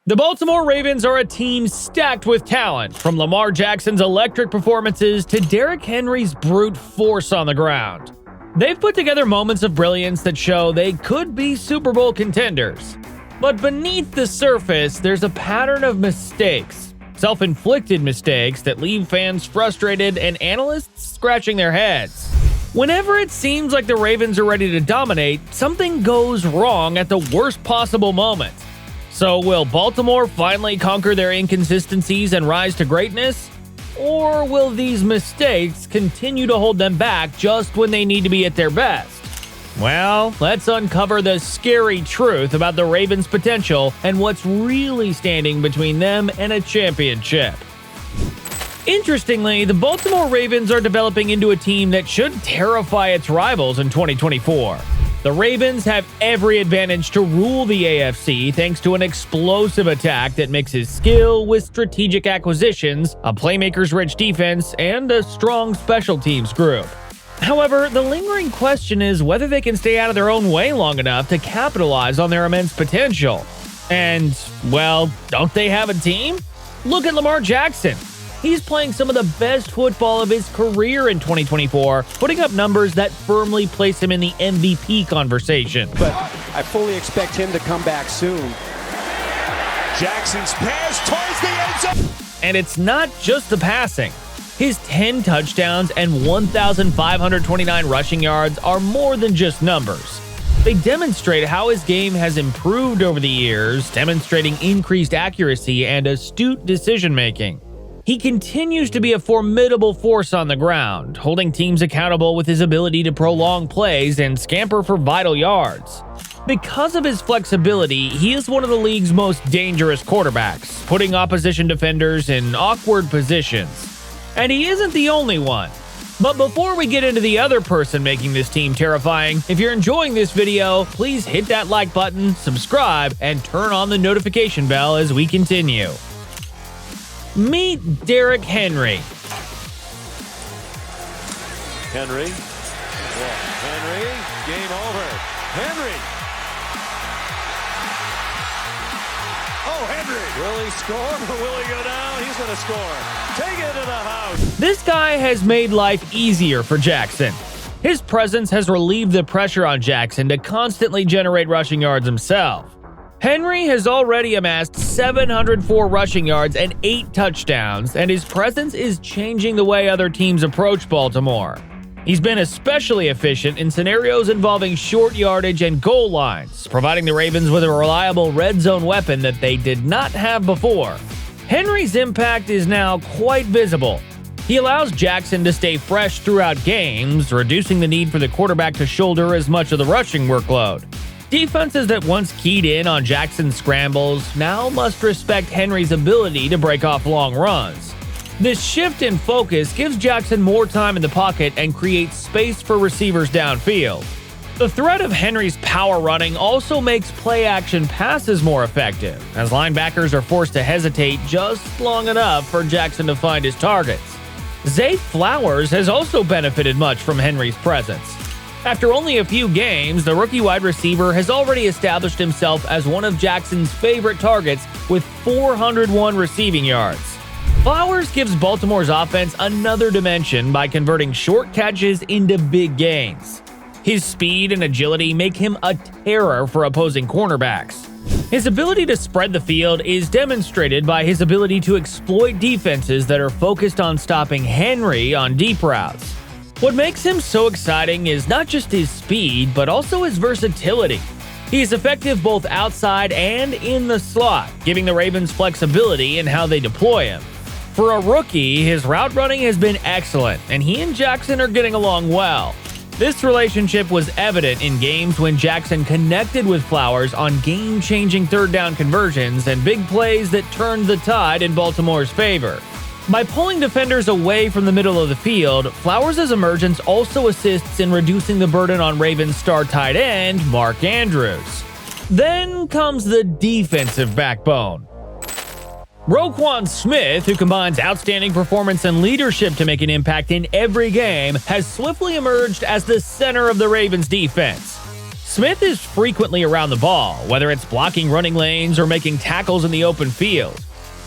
The Baltimore Ravens are a team stacked with talent, from Lamar Jackson's electric performances to Derrick Henry's brute force on the ground. They've put together moments of brilliance that show they could be Super Bowl contenders. But beneath the surface, there's a pattern of mistakes, self-inflicted mistakes that leave fans frustrated and analysts scratching their heads. Whenever it seems like the Ravens are ready to dominate, something goes wrong at the worst possible moment. So will Baltimore finally conquer their inconsistencies and rise to greatness? Or will these mistakes continue to hold them back just when they need to be at their best? Well, let's uncover the scary truth about the Ravens' potential and what's really standing between them and a championship. Interestingly, the Baltimore Ravens are developing into a team that should terrify its rivals in 2024. The Ravens have every advantage to rule the AFC thanks to an explosive attack that mixes skill with strategic acquisitions, a playmakers-rich defense, and a strong special teams group. However, the lingering question is whether they can stay out of their own way long enough to capitalize on their immense potential. And, well, don't they have a team? Look at Lamar Jackson. He's playing some of the best football of his career in 2024, putting up numbers that firmly place him in the MVP conversation. But I fully expect him to come back soon. Jackson's pass towards the end zone. And it's not just the passing. His 10 touchdowns and 1,529 rushing yards are more than just numbers. They demonstrate how his game has improved over the years, demonstrating increased accuracy and astute decision-making. He continues to be a formidable force on the ground, holding teams accountable with his ability to prolong plays and scamper for vital yards. Because of his flexibility, he is one of the league's most dangerous quarterbacks, putting opposition defenders in awkward positions. And he isn't the only one. But before we get into the other person making this team terrifying, if you're enjoying this video, please hit that like button, subscribe, and turn on the notification bell as we continue. Meet Derrick Henry. Henry, game over. Henry. Oh, Henry. Will he score or will he go down? He's going to score. Take it to the house. This guy has made life easier for Jackson. His presence has relieved the pressure on Jackson to constantly generate rushing yards himself. Henry has already amassed 704 rushing yards and 8 touchdowns, and his presence is changing the way other teams approach Baltimore. He's been especially efficient in scenarios involving short yardage and goal lines, providing the Ravens with a reliable red zone weapon that they did not have before. Henry's impact is now quite visible. He allows Jackson to stay fresh throughout games, reducing the need for the quarterback to shoulder as much of the rushing workload. Defenses that once keyed in on Jackson's scrambles now must respect Henry's ability to break off long runs. This shift in focus gives Jackson more time in the pocket and creates space for receivers downfield. The threat of Henry's power running also makes play-action passes more effective, as linebackers are forced to hesitate just long enough for Jackson to find his targets. Zay Flowers has also benefited much from Henry's presence. After only a few games, the rookie wide receiver has already established himself as one of Jackson's favorite targets with 401 receiving yards. Flowers gives Baltimore's offense another dimension by converting short catches into big gains. His speed and agility make him a terror for opposing cornerbacks. His ability to spread the field is demonstrated by his ability to exploit defenses that are focused on stopping Henry on deep routes. What makes him so exciting is not just his speed, but also his versatility. He is effective both outside and in the slot, giving the Ravens flexibility in how they deploy him. For a rookie, his route running has been excellent, and he and Jackson are getting along well. This relationship was evident in games when Jackson connected with Flowers on game-changing third down conversions and big plays that turned the tide in Baltimore's favor. By pulling defenders away from the middle of the field, Flowers' emergence also assists in reducing the burden on Ravens star tight end, Mark Andrews. Then comes the defensive backbone. Roquan Smith, who combines outstanding performance and leadership to make an impact in every game, has swiftly emerged as the center of the Ravens' defense. Smith is frequently around the ball, whether it's blocking running lanes or making tackles in the open field.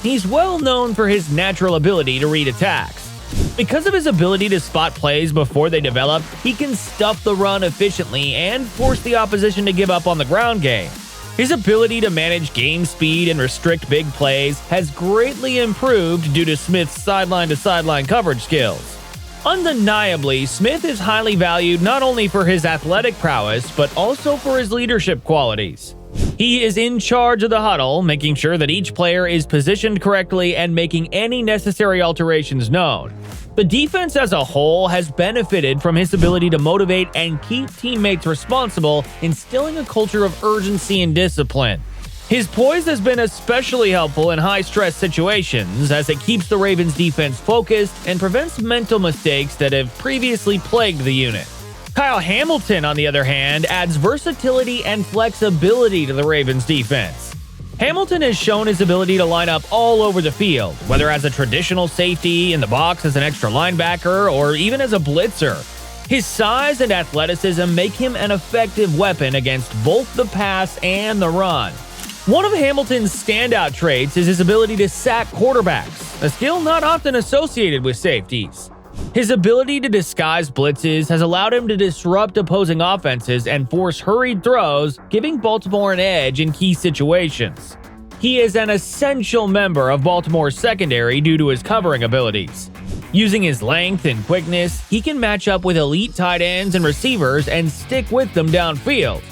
He's well known for his natural ability to read attacks. Because of his ability to spot plays before they develop, he can stuff the run efficiently and force the opposition to give up on the ground game. His ability to manage game speed and restrict big plays has greatly improved due to Smith's sideline-to-sideline coverage skills. Undeniably, Smith is highly valued not only for his athletic prowess, but also for his leadership qualities. He is in charge of the huddle, making sure that each player is positioned correctly and making any necessary alterations known. The defense as a whole has benefited from his ability to motivate and keep teammates responsible, instilling a culture of urgency and discipline. His poise has been especially helpful in high-stress situations, as it keeps the Ravens' defense focused and prevents mental mistakes that have previously plagued the unit. Kyle Hamilton, on the other hand, adds versatility and flexibility to the Ravens' defense. Hamilton has shown his ability to line up all over the field, whether as a traditional safety, in the box as an extra linebacker, or even as a blitzer. His size and athleticism make him an effective weapon against both the pass and the run. One of Hamilton's standout traits is his ability to sack quarterbacks, a skill not often associated with safeties. His ability to disguise blitzes has allowed him to disrupt opposing offenses and force hurried throws, giving Baltimore an edge in key situations. He is an essential member of Baltimore's secondary due to his covering abilities. Using his length and quickness, he can match up with elite tight ends and receivers and stick with them downfield.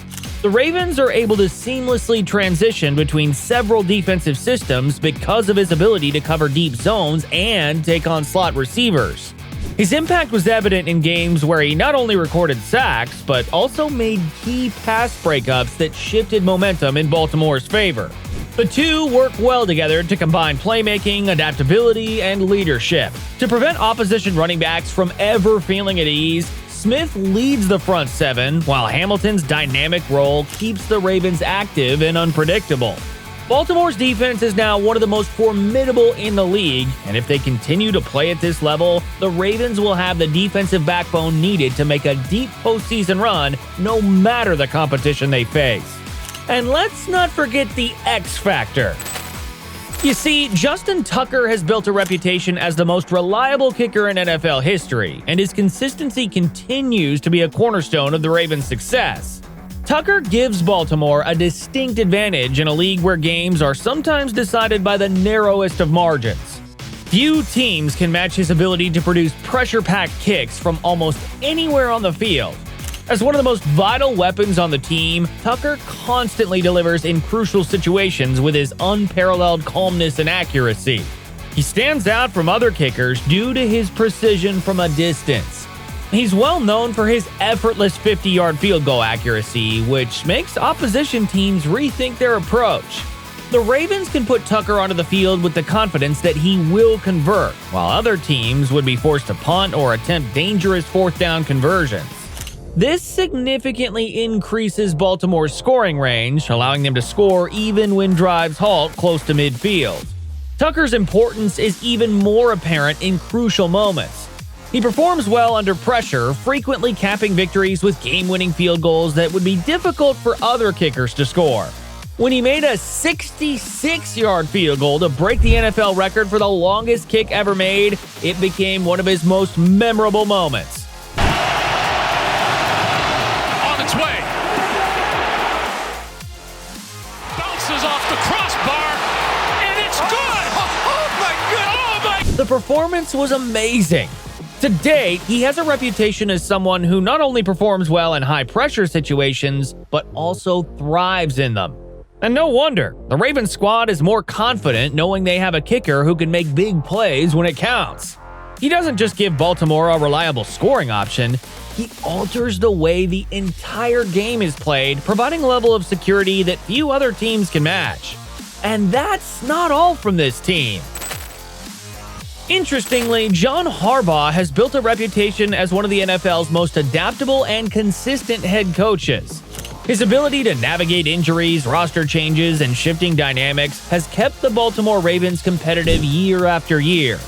The Ravens are able to seamlessly transition between several defensive systems because of his ability to cover deep zones and take on slot receivers. His impact was evident in games where he not only recorded sacks, but also made key pass breakups that shifted momentum in Baltimore's favor. The two work well together to combine playmaking, adaptability, and leadership. To prevent opposition running backs from ever feeling at ease, Smith leads the front seven, while Hamilton's dynamic role keeps the Ravens active and unpredictable. Baltimore's defense is now one of the most formidable in the league, and if they continue to play at this level, the Ravens will have the defensive backbone needed to make a deep postseason run no matter the competition they face. And let's not forget the X factor. You see, Justin Tucker has built a reputation as the most reliable kicker in NFL history, and his consistency continues to be a cornerstone of the Ravens' success. Tucker gives Baltimore a distinct advantage in a league where games are sometimes decided by the narrowest of margins. Few teams can match his ability to produce pressure-packed kicks from almost anywhere on the field. As one of the most vital weapons on the team, Tucker constantly delivers in crucial situations with his unparalleled calmness and accuracy. He stands out from other kickers due to his precision from a distance. He's well known for his effortless 50-yard field goal accuracy, which makes opposition teams rethink their approach. The Ravens can put Tucker onto the field with the confidence that he will convert, while other teams would be forced to punt or attempt dangerous fourth down conversions. This significantly increases Baltimore's scoring range, allowing them to score even when drives halt close to midfield. Tucker's importance is even more apparent in crucial moments. He performs well under pressure, frequently capping victories with game-winning field goals that would be difficult for other kickers to score. When he made a 66-yard field goal to break the NFL record for the longest kick ever made, it became one of his most memorable moments. On its way. Bounces off the crossbar, and it's good! Oh my goodness! The performance was amazing. To date, he has a reputation as someone who not only performs well in high-pressure situations, but also thrives in them. And no wonder, the Ravens squad is more confident knowing they have a kicker who can make big plays when it counts. He doesn't just give Baltimore a reliable scoring option, he alters the way the entire game is played, providing a level of security that few other teams can match. And that's not all from this team. Interestingly, John Harbaugh has built a reputation as one of the NFL's most adaptable and consistent head coaches. His ability to navigate injuries, roster changes, and shifting dynamics has kept the Baltimore Ravens competitive year after year.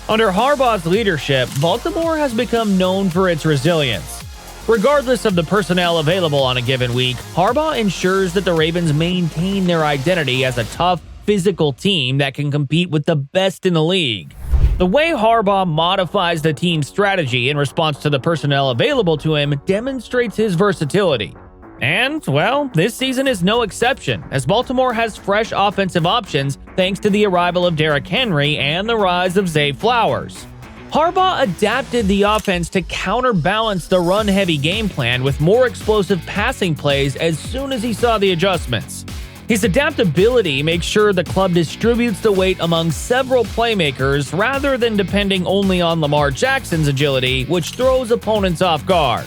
Under Harbaugh's leadership, Baltimore has become known for its resilience. Regardless of the personnel available on a given week, Harbaugh ensures that the Ravens maintain their identity as a tough, physical team that can compete with the best in the league. The way Harbaugh modifies the team's strategy in response to the personnel available to him demonstrates his versatility. And, well, this season is no exception, as Baltimore has fresh offensive options thanks to the arrival of Derrick Henry and the rise of Zay Flowers. Harbaugh adapted the offense to counterbalance the run-heavy game plan with more explosive passing plays as soon as he saw the adjustments. His adaptability makes sure the club distributes the weight among several playmakers rather than depending only on Lamar Jackson's agility, which throws opponents off guard.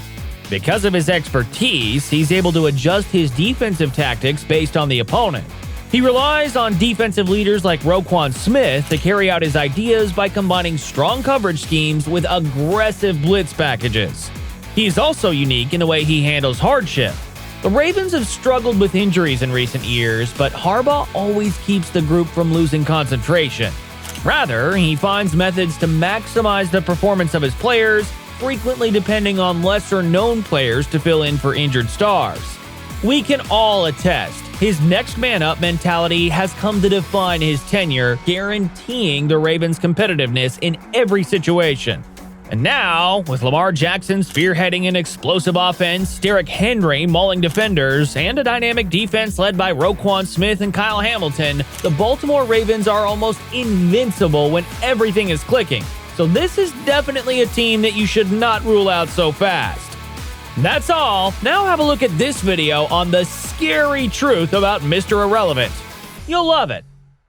Because of his expertise, he's able to adjust his defensive tactics based on the opponent. He relies on defensive leaders like Roquan Smith to carry out his ideas by combining strong coverage schemes with aggressive blitz packages. He's also unique in the way he handles hardship. The Ravens have struggled with injuries in recent years, but Harbaugh always keeps the group from losing concentration. Rather, he finds methods to maximize the performance of his players, frequently depending on lesser-known players to fill in for injured stars. We can all attest, his next-man-up mentality has come to define his tenure, guaranteeing the Ravens' competitiveness in every situation. And now, with Lamar Jackson spearheading an explosive offense, Derrick Henry mauling defenders, and a dynamic defense led by Roquan Smith and Kyle Hamilton, the Baltimore Ravens are almost invincible when everything is clicking. So this is definitely a team that you should not rule out so fast. That's all. Now have a look at this video on the scary truth about Mr. Irrelevant. You'll love it.